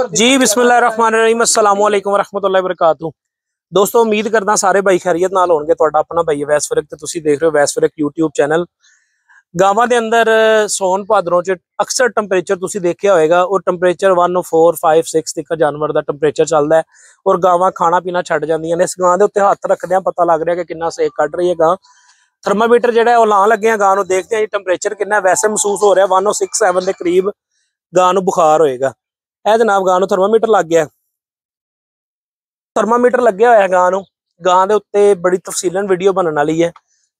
जी बिस्मिल्लाहिर्रहमानिर्रहीम अस्सलाम वालेकुम रहमतुल्लाहि वबरकातुहू। दोस्तों उम्मीद करदा सारे भाई खैरियत नाल होणगे। तुहाडा अपना भाई वैस फरक ते तुसीं देख रहे हो वैस फरक यूट्यूब चैनल। गावां दे अंदर सौन भादरों च अक्सर टैंपरेचर तुसीं देखिया होएगा और टैंपरेचर 104 5 6 तक जानवर दा टैंपरेचर चलदा है और गावां खाना पीना छड्ड जांदियां ने। इस गां दे उत्ते हत्थ रखदियां पता लग रहा है कि किन्ना सेक कढ रही है गां। थर्मामीटर जिहड़ा है ओह लाण लगे गां नूं, देखदे आं जी टैंपरेचर किन्ना है। वैसे महसूस हो रहा 106-7 के करीब गां नूं बुखार होएगा। ਇਹ जनाब गां नूं थर्मामीटर लग गया। थर्मामीटर लग्या होया गां नूं। गां दे उत्ते बड़ी तफसीलन वीडियो बनने वाली है।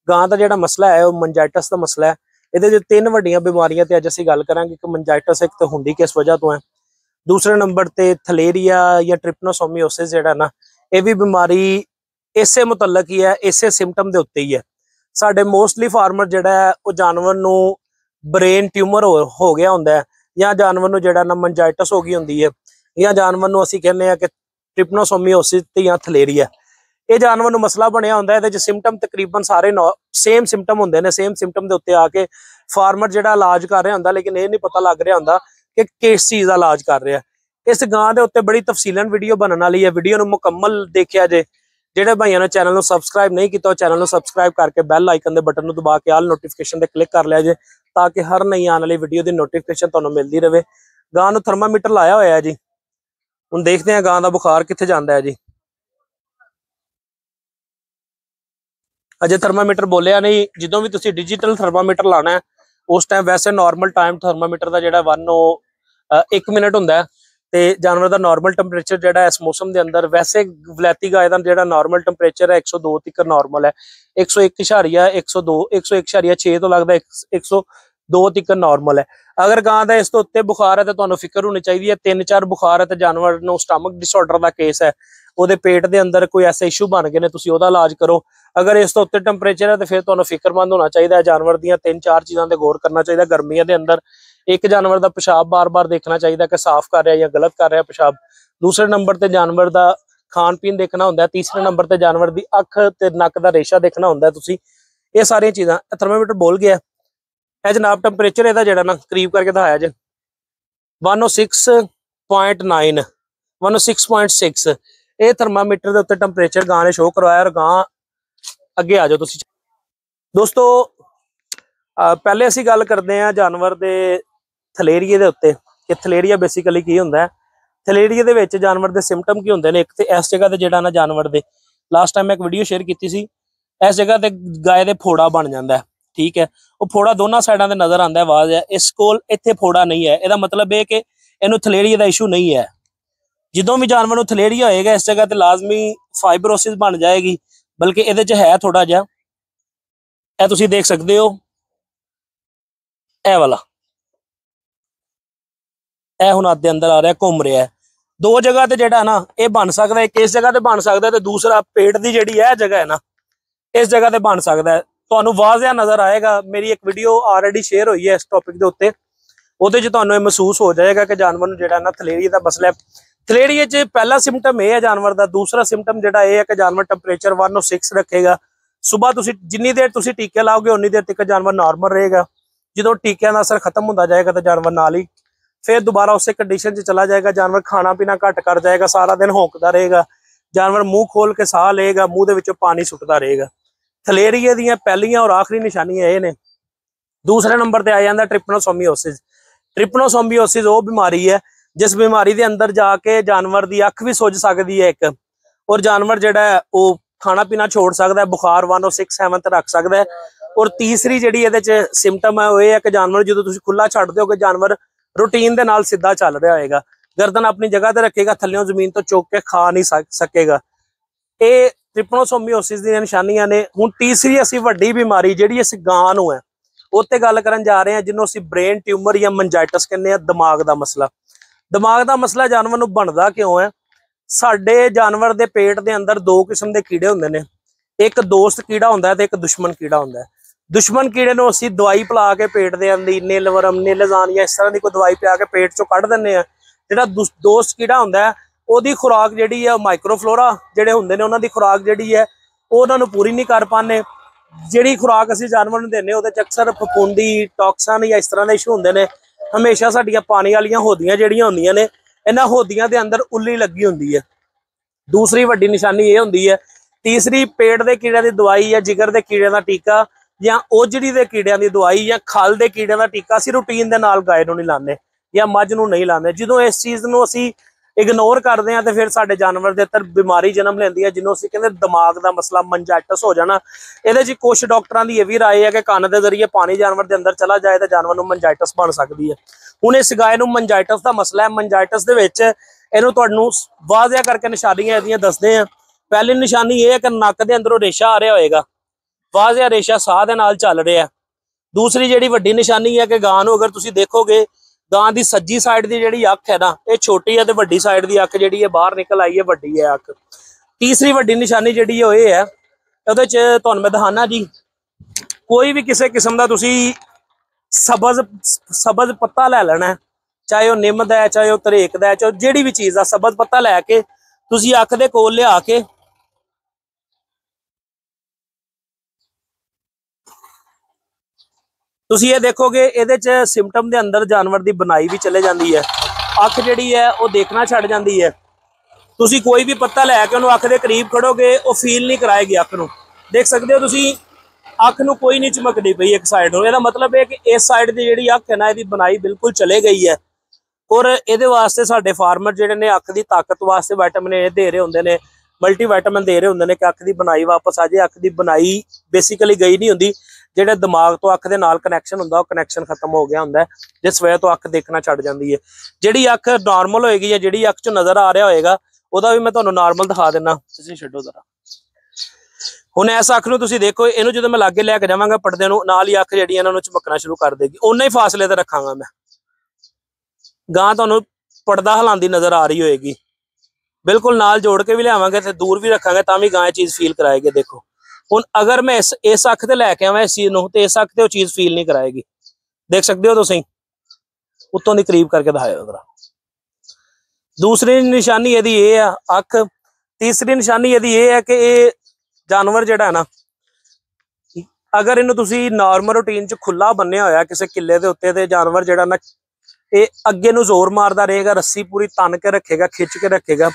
गां दा जिहड़ा मसला है वो मंजाइटिस दा मसला है। इहदे च तीन वड्डियां बीमारियां ते अज असीं गल करांगे कि मंजाइटिस एक तो हुंदी किस वजह तो है, दूसरे नंबर ते थलेरिया या ट्रिपनोसोमियोसिस जिहड़ा ना ये भी बीमारी इसे मुतलक ही है, इसे सिम्पटम दे उत्ते ही है। साडे मोस्टली फार्मर जिहड़ा है वो जानवर नूं ब्रेन ट्यूमर हो गया हुंदा है या जानवर नूं जिहड़ा ना मंजाइटिस हो गई हुंदी है या जानवर नूं असीं कहने आ कि ट्रिपनोसोमियोसिस ते या थलेरिया। ये जानवर नूं मसला बनिया हुंदा है। इहदे च सिम्पटम तकरीबन सारे सेम सिम्पटम हुंदे ने। सेम सिम्पटम दे उत्ते आके फार्मर जिहड़ा इलाज कर रहा हुंदा, लेकिन ये नहीं पता लग रहा हुंदा कि किस चीज़ का इलाज कर रहा है। इस गां दे उत्ते बड़ी तफसीलन वीडियो बनने वाली है। वीडियो नूं मुकम्मल देखिया जे। जिहड़े भाइयों ने चैनल नूं सबसक्राइब नहीं किया चैनल नूं सबसक्राइब करके बैल आइकन दे बटन नूं दबा के आल नोटिफिकेशन ते क्लिक कर लिया जे, ताकि हर नई आने वाली वीडियो की नोटिफिकेशन तुहानूं मिलती रहे। गां नूं थर्मामीटर लाया होया है जी। हुण देखते हैं गां दा बुखार कित्थे जांदा है जी। अजे थर्मामीटर बोलिया नहीं। जदों भी तुसीं डिजिटल थर्मामीटर लाना है उस टाइम वैसे नॉर्मल टाइम थर्मामीटर का जिहड़ा 1 मिनट हुंदा है ते जानवर दा नॉर्मल टैंपरेचर जिहड़ा इस मौसम दे अंदर वैसे वलैती गाय दा जिहड़ा नॉर्मल टैंपरेचर है 102 तक नॉर्मल है। 101.6 तो लगदा 102 तक नॉर्मल है। अगर गां दा इस तो उत्ते बुखार है तो तुहानूं फिक्र होनी चाहिए। 3-4 बुखार है तो जानवर नूं स्टमक डिसऑर्डर का केस है, ਉਹਦੇ पेट के अंदर कोई ऐसे इशू बन गए ने, तुसीं ਉਹਦਾ इलाज करो। अगर इस तो उत्ते टैंपरेचर है तो फिर तुहानूं फिक्रमंद होना चाहिए। जानवर दीयां 3-4 चीज़ां ते गौर करना चाहिए। गर्मियों के अंदर एक जानवर का पेशाब बार बार देखना चाहिए कि साफ कर रहा है या गलत कर रहा है पेशाब। दूसरे नंबर ते जानवर का खान पीन देखना होंदा है। तीसरे नंबर ते जानवर की अख ते नक का रेशा देखना होंदा है। तुसीं ये सारियां चीज़ां थर्मामीटर बोल गया है जनाब। टैंपरेचर इहदा जिहड़ा ना करीब करके दिखाया जे 106.9 106.6 ये थर्मामीटर के उत्ते टैंपरेचर गां ने शो करवाया। और गां अगे आ जाओ तुसीं दोस्तों। पहले असीं गल करते हैं जानवर के थलेरिए के उत्ते कि थलेरिया बेसिकली की हुंदा है। थलेरिए दे विच जानवर के सिम्पटम की हुंदे ने। एक तो इस जगह ते जिहड़ा ना जानवर दे लास्ट टाइम मैं एक वीडियो शेयर की सी, इस जगह ते गाय दे फोड़ा बन जाता है। ठीक है, वो फोड़ा दोनों साइडों से नजर आता है। आवाज है इस कोल इत्थे फोड़ा नहीं है, इसका मतलब है कि इन्हू थलेरिए का इशू नहीं है। जो भी जानवर को थलेरिया होएगा इस जगह ते लाजमी फाइब्रोसिस बन जाएगी, बल्कि इहदे च है थोड़ा जिहा। ए तुसीं देख सकते हो ए वाला ए हुण अद दे अंदर आ रहा घूम रहा है। दो जगह ते जिहड़ा ना ये बन सकता है, एक इस जगह ते बन सकता है, तो दूसरा पेट की जिहड़ी है जगह है ना इस जगह ते बन सकता है। तुहानूं वाज़िया नज़र आएगा। मेरी एक वीडियो ऑलरेडी शेयर हुई है इस टॉपिक के उत्ते, ਉਹਦੇ 'ਚ ਤੁਹਾਨੂੰ ਇਹ महसूस हो जाएगा कि जानवर ਨੂੰ ਜਿਹੜਾ ना थलेरिया का मसला है। थलेरिया 'ਚ पहला सिम्पटम यह है जानवर का। दूसरा सिम्पटम ਜਿਹੜਾ ਇਹ है कि जानवर टैंपरेचर 106 रखेगा। सुबह तुसीं जिन्नी देर तुसीं टीके लाओगे उन्नी देर तक जानवर नॉर्मल रहेगा। जो टीकिਆਂ ਦਾ असर खत्म होता जाएगा तो जानवर नाल ही फिर दोबारा उस कंडीशन 'ਚ चला जाएगा। जानवर खाना पीना घट कर जाएगा, सारा दिन होंकदा रहेगा। जानवर मूँह खोल के साह लेगा, मूँह दे विचों पानी सुटदा रहेगा। थलेरिया ਦੀਆਂ ਪਹਿਲੀਆਂ और आखिरी निशानियां ਇਹ ने। दूसरे नंबर पर आ जाता ट्रिपनोसोमियोसिस। ट्रिपनोसोमियोसिस वो बीमारी है जिस बीमारी के अंदर जाके जानवर की अख भी सुज सकती है एक, और जानवर जिहड़ा है वो खाना पीना छोड़ सकता है, बुखार 106-7 रख सकता है। और तीसरी जिहड़ी इहदे च सिम्पटम है वो ये है कि जानवर जो तुसीं खुला छड्ड दोगे जानवर रूटीन के नाल सीधा चल रहा होएगा, गर्दन अपनी जगह पर रखेगा, थल्लों जमीन तो चुक के खा नहीं सकेगा। ये ट्रिपनोसोमियोसिस दी निशानियां ने। हुण तीसरी असीं वड्डी बीमारी जिहड़ी इस गां नूं है उत्ते गल करन जा रहे हैं, जिन्हों असीं ब्रेन ट्यूमर या मंजाइटिस कहने, दिमाग का मसला। दिमाग का मसला जानवर नूं बनदा क्यों है? साडे जानवर के पेट के अंदर दो किस्म के कीड़े हुंदे ने, एक दोस्त कीड़ा हुंदा है ते एक दुश्मन कीड़ा हुंदा है। दुश्मन कीड़े नूं असीं दवाई पिला के पेट के अंदर नीलवरम नीलजान या इस तरह की कोई दवाई पिया के पेट चों कढ दिंदे आ। जिहड़ा दोस्त कीड़ा हुंदा है ਉਹਦੀ खुराक जिहड़ी है माइक्रोफ्लोरा जिहड़े हुंदे ने उन्हां दी खुराक जिहड़ी है ਉਹ उन्हां नूं पूरी नहीं कर पाने। जिहड़ी खुराक असीं जानवर नूं दिंदे ਉਹਦੇ 'ਚ अक्सर फफूंदी टॉक्सन या इस तरह के इशू हुंदे ने। हमेशा साडियां पानी वालियां होदियां जिहड़ियां हुंदियां ने ਇਹਨਾਂ ਹੋਦੀਆਂ ਦੇ ਅੰਦਰ ਉੱਲੀ ਲੱਗੀ ਹੁੰਦੀ ਹੈ। दूसरी वड्डी निशानी ये होंदी है। तीसरी पेट के कीड़े की दवाई या जिगर के कीड़े का टीका या ओजड़ी के कीड़े की दवाई या खल के कीड़े का टीका असीं रूटीन के नाल गाय नूं नहीं लाने या मझ नूं नहीं लाने। जो इस चीज़ नूं असीं इग्नोर करते हैं तो फिर साडे जानवर के अंदर बीमारी जन्म लैंदी है, जिन्होंने असीं कहंदे दिमाग का मसला मंजाइटिस हो जाना। ये जी कुछ डॉक्टरों की यह भी राय है कि कान के जरिए पानी जानवर के अंदर चला जाए तो जानवर नूं मंजाइटिस बन सकती है। हुण इस गाय नूं मंजाइटिस का मसला है। मंजाइटिस दे विच इहनूं तुहानूं वाज़िया करके निशानियां इहदियां दसदे हैं। पहली निशानी ये है कि नक दे अंदरों रेशा आ रहा होएगा, वाज़िया रेशा साह दे नाल चल रहा है। दूसरी जिहड़ी वड्डी निशानी है कि गां नूं अगर तुसीं देखोगे गां दी सज्जी साइड की जिहड़ी अख है ना ये छोटी है, तो वड्डी साइड की अख जिहड़ी है बाहर निकल आई है, वड्डी है अख। तीसरी वड्डी निशानी जिहड़ी है ये है, उहदे च तुहानूं मैं दिखाना जी, कोई भी किसी किस्म का तुसीं सबज पत्ता लै लेना है, चाहे वह निम दा है, चाहे वह तरेक दा है, चाहे जिहड़ी भी चीज़ का सबज पत्ता लैके तुसीं अख दे कोल लिया के तुसीं ये देखोगे इहदे च सिम्पटम के अंदर जानवर की बनाई भी चले जाती है। अख जिहड़ी है वो देखना छड्ड जाती है। तुसीं कोई भी पत्ता लैके उहनूं अख दे करीब खड़ोगे वो फील नहीं कराएगी अख नूं। देख सकते हो तुसीं अख नूं कोई नहीं चमकदी पई एक साइड नूं। इहदा मतलब है कि इस साइड की जिहड़ी अख है ना इहदी बनाई बिल्कुल चले गई है। और इहदे वास्ते साडे फार्मर जिहड़े ने अख की ताकत वास्ते विटामिन ए दे रहे होंदे ने, मल्टी विटामिन दे रहे होंदे ने कि अख की बनाई वापस आ जाए। अख की बनाई बेसिकली गई नहीं होंदी, जिहड़े दिमाग तो अख दे नाल कनैक्शन हुंदा वो कनैक्शन खत्म हो गया हुंदा है, जिस वजह तो अख देखना छड्ड जांदी है। जिहड़ी अख नॉर्मल होएगी या जिहड़ी अख चों नज़र आ रहा होएगा ਉਹਦਾ भी मैं तुहानूं नॉर्मल दिखा देना। तुसीं छड्डो जरा, हुण इस अख नूं तुसीं देखो, इहनूं जदों मैं लागे लैके जावांगा पड़दे नूं नाल ही अख जिहड़ी इहनां नूं चमकना शुरू कर देगी। उन्ने ही फासले ते रखांगा मैं। गां तुहानूं पड़दा हिलांदी नज़र आ रही होएगी, बिल्कुल नाल जोड़ के भी लियावांगे ते दूर भी रखांगे तां भी गां ये चीज़ फील कराएगी। देखो हुण अगर मैं इस अख ते लैके आवां इस चीज़ नूं ते इस अख ते वो चीज़ फील नहीं कराएगी। देख सकते हो तुसीं, उत्तों दी करीब करके दिखाओ जरा। दूसरी निशानी यदि ये है अख। तीसरी निशानी यदि ये है कि ये जानवर जिहड़ा है ना, अगर इन्हूं तुसीं नॉर्मल रूटीन च खुला बन्निया होया किसी किले के उत्ते ते जानवर जिहड़ा ना ये अगे नूं जोर मारदा रहेगा, रस्सी पूरी तन के रखेगा, खिंच के रखेगा।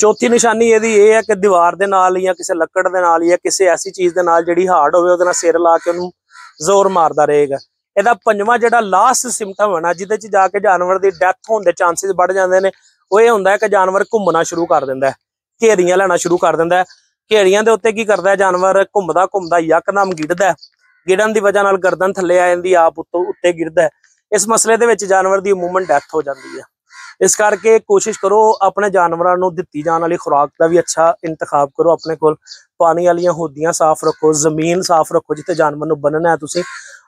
चौथी निशानी यदि ये है कि दीवार दे नाल या किसी लकड़ दे नाल या किसी ऐसी चीज़ दे नाल जिहड़ी हार्ड होवे उहदे नाल सिर ला के उहनूं जोर मारदा रहेगा। इहदा पंजवां जिहड़ा लास्ट सिम्पटम है ना जिहदे च जाके जानवर की डैथ होने के चांसिस बढ़ जाते हैं, वो ये हुंदा है कि जानवर घूमना शुरू कर दिंदा है, घेरियां लेना शुरू कर दिंदा है। घेरियां दे उत्ते की करदा है जानवर, घूमदा घूमदा यकदम गिरदा है, गिरन की वजह नाल गर्दन थल्ले आ जांदी, आप उत्ते गिरदा है। इस मसले दे विच जानवर की अमूमन डैथ हो जाती है। इस करके कोशिश करो अपने जानवरों को दित्ती जाने वाली खुराक का भी अच्छा इंतखाब करो। अपने कोल पानी वाली होदियां साफ रखो, जमीन साफ रखो जिथे जानवर नूं बन्नना है तुसीं,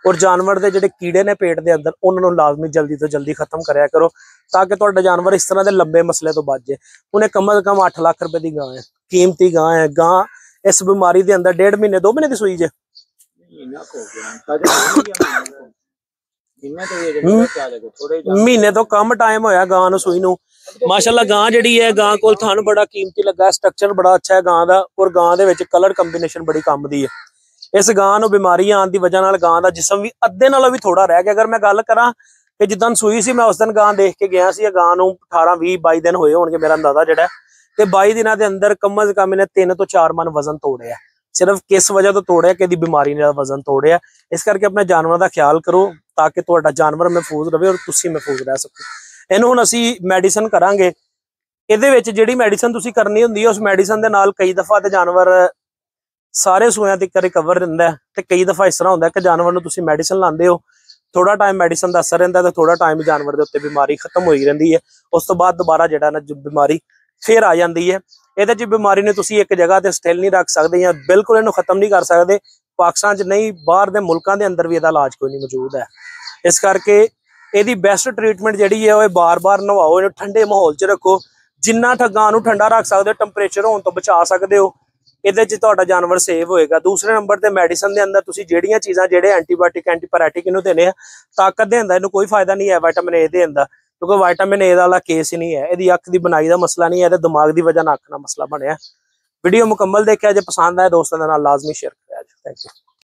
और जानवर के जिहड़े कीड़े ने पेट के अंदर उन्होंने लाजमी जल्दी तो जल्दी खत्म कराया करो ताकि तुहाडा जानवर इस तरह के लंबे मसले तो बच जाए। उन्हें कम से कम 8 लाख रुपए की गां है, कीमती गां है। गां इस बीमारी के अंदर 1.5 महीने 2 महीने की सूई जे, महीने तो कम टाइम होया गां नूं सूई नूं। माशाअल्लाह गां जिहड़ी है, गां कोल थन बड़ा कीमती लगा, स्ट्रक्चर बड़ा अच्छा है गां दा, और गां दे विच कलर कंबीनेशन बड़ी कम दी है। इस गां नूं बीमारियां आने की वजह नाल गां दा जिस्म भी अद्धे नालों भी थोड़ा रह गया। अगर मैं गल करां कि जिद्दां सूई सी, मैं उस दिन गां देख के गया सी, गां नूं 18 20 22 दिन होए होणगे मेरा अंदाजा जिहड़ा, ते 22 दिनां दे अंदर कम से कम इन्हें 3 तो 4 मन वजन तोड़िया। सिर्फ किस वजह तो तोड़िया कि इहदी बीमारी ने वजन तोड़िया। इस करके अपने जानवर का ख्याल करो ताकि तुहाडा जानवर महफूज रहे और तुसीं महफूज रह सको। इहनूं हुण असीं मैडिसन करांगे, इहदे विच जिहड़ी मैडिसन तुसीं करनी हुंदी है उस मैडिसन दे नाल कई दफा ते जानवर सारे सूइयां तक रिकवर रहिंदा है, ते कई दफा इस तरह हुंदा है कि जानवर नूं तुसीं मैडिसन लांदे हो, थोड़ा टाइम मैडिसन का असर रहिंदा ते थोड़ा टाइम जानवर के उत्ते बीमारी खत्म होई रहिंदी है। उस तो बाद दोबारा जिहड़ा ना बीमारी फिर आ जाती है। इहदे च बीमारी ने तुसीं एक जगह ते स्टिल नहीं रख सकदे या बिल्कुल इहनूं खत्म नहीं कर सकदे। पाकिस्तान च नहीं, बाहर दे मुल्कां दे अंदर भी इहदा इलाज कोई नहीं मौजूद है। इस करके इहदी बेस्ट ट्रीटमेंट जिहड़ी है वो बार बार नवाओ, इहनूं ठंडे माहौल च रखो, जिन्ना गां नूं ठंडा रख सकदे हो, टैंपरेचर होने तो बचा सकते हो, इहदे च तुहाडा जानवर सेव होएगा। दूसरे नंबर ते मेडिसिन दे अंदर तुसीं जिहड़ियां चीज़ां जिहड़े एंटीबायोटिक एंटीपैराटिक इहनूं देने ताकत देंदा, इहनूं कोई फायदा नहीं है विटामिन ए देण दा, क्योंकि विटामिन ए वाला केस ही नहीं है। इहदी अख की बनाई का मसला नहीं है, इहदे दिमाग की वजह नाल अख का मसला बनिया। वीडियो मुकम्मल देखिया, जे पसंद आए दोस्तों के नाल लाजमी शेयर करिया। Thank you.